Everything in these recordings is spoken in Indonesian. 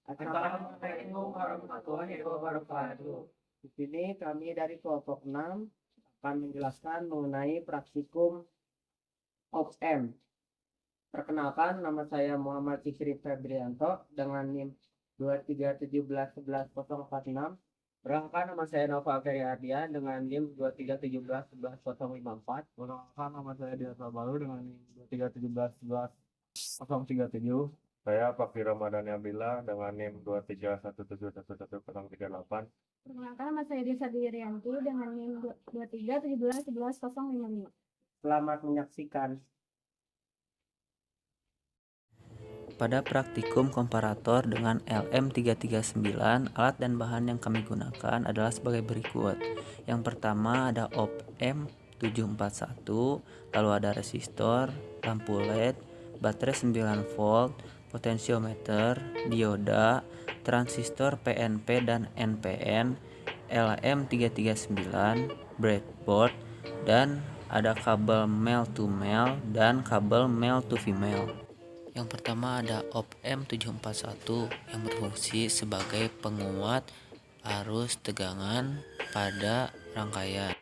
Assalamualaikum warahmatullahi wabarakatuh. Di sini kami dari kelompok 6 akan menjelaskan mengenai praktikum OPM. Perkenalkan, nama saya Muhammad Fikri Febrianto dengan NIM 2317111046. Perkenalkan, nama saya Nova Feriardian dengan NIM 2317111054. Perkenalkan, nama saya Diasa Baru dengan NIM 2317111037. Saya Fakri Ramadhani Abdillah dengan NIM 2317111038. Perkenalkan, nama saya Desa Dirianti dengan NIM 2317111055. Selamat menyaksikan. Pada praktikum komparator dengan LM339, alat dan bahan yang kami gunakan adalah sebagai berikut. Yang pertama ada OPM 741, lalu ada resistor, lampu LED, baterai 9 volt, potensiometer, dioda, transistor PNP dan NPN, LM339, breadboard, dan ada kabel male to male dan kabel male to female. Yang pertama ada OPM 741 yang berfungsi sebagai penguat arus tegangan pada rangkaian.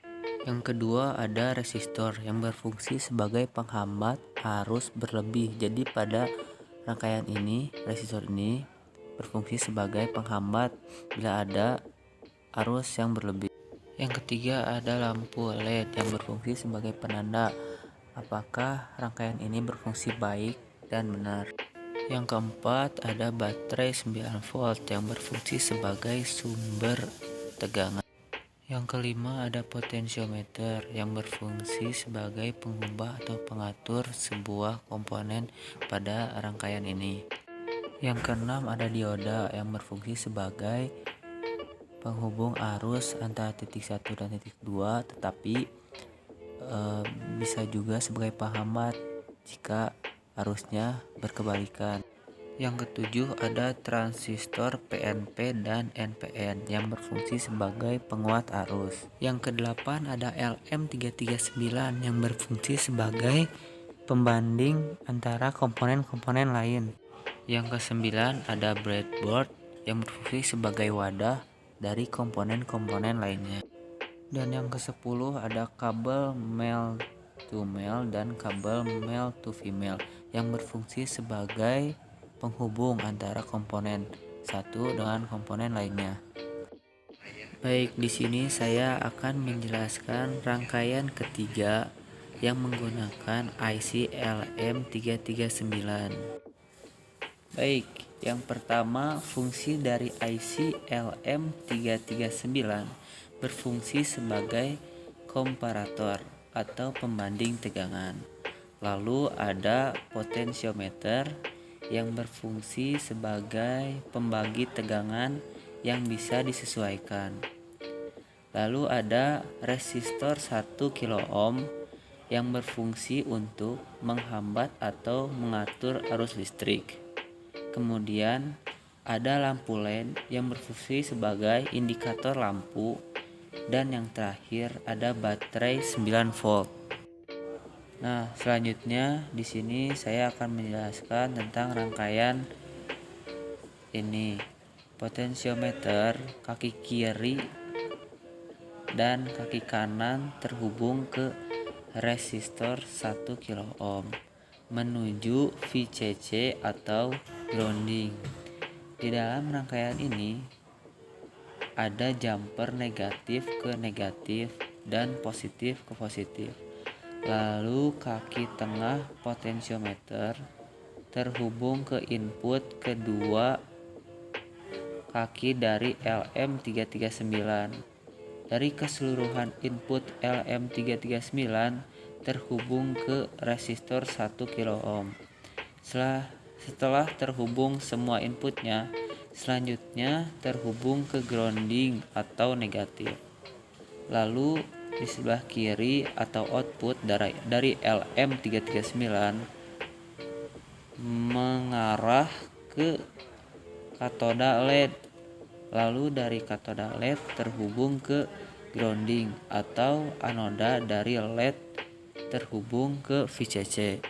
Yang kedua ada resistor yang berfungsi sebagai penghambat arus berlebih. Jadi pada rangkaian ini, resistor ini berfungsi sebagai penghambat bila ada arus yang berlebih. Yang ketiga ada lampu LED yang berfungsi sebagai penanda apakah rangkaian ini berfungsi baik dan benar. Yang keempat ada baterai 9 volt yang berfungsi sebagai sumber tegangan. Yang kelima ada potensiometer yang berfungsi sebagai pengubah atau pengatur sebuah komponen pada rangkaian ini. Yang keenam ada dioda yang berfungsi sebagai penghubung arus antara titik 1 dan titik 2, tetapi bisa juga sebagai penghambat jika arusnya berkebalikan. Yang ketujuh ada transistor PNP dan NPN yang berfungsi sebagai penguat arus. Yang kedelapan ada LM339 yang berfungsi sebagai pembanding antara komponen-komponen lain. Yang kesembilan ada breadboard yang berfungsi sebagai wadah dari komponen-komponen lainnya. Dan yang ke-10 ada kabel male to male dan kabel male to female yang berfungsi sebagai penghubung antara komponen satu dengan komponen lainnya. Baik, di sini saya akan menjelaskan rangkaian ketiga yang menggunakan IC LM339. Baik, yang pertama fungsi dari IC LM339 berfungsi sebagai komparator atau pembanding tegangan. Lalu ada potensiometer yang berfungsi sebagai pembagi tegangan yang bisa disesuaikan. Lalu ada resistor 1 kilo ohm yang berfungsi untuk menghambat atau mengatur arus listrik. Kemudian ada lampu LED yang berfungsi sebagai indikator lampu. Dan yang terakhir ada baterai 9 volt. Nah, selanjutnya di sini saya akan menjelaskan tentang rangkaian ini. Potensiometer kaki kiri dan kaki kanan terhubung ke resistor 1 kilo ohm menuju VCC atau grounding. Di dalam rangkaian ini ada jumper negatif ke negatif dan positif ke positif. Lalu kaki tengah potensiometer terhubung ke input kedua kaki dari LM339. Dari keseluruhan input LM339 terhubung ke resistor 1 kilo ohm. Setelah terhubung semua inputnya, selanjutnya terhubung ke grounding atau negatif. Lalu di sebelah kiri atau output dari LM339 mengarah ke katoda LED. Lalu dari katoda LED terhubung ke grounding atau anoda dari LED terhubung ke VCC.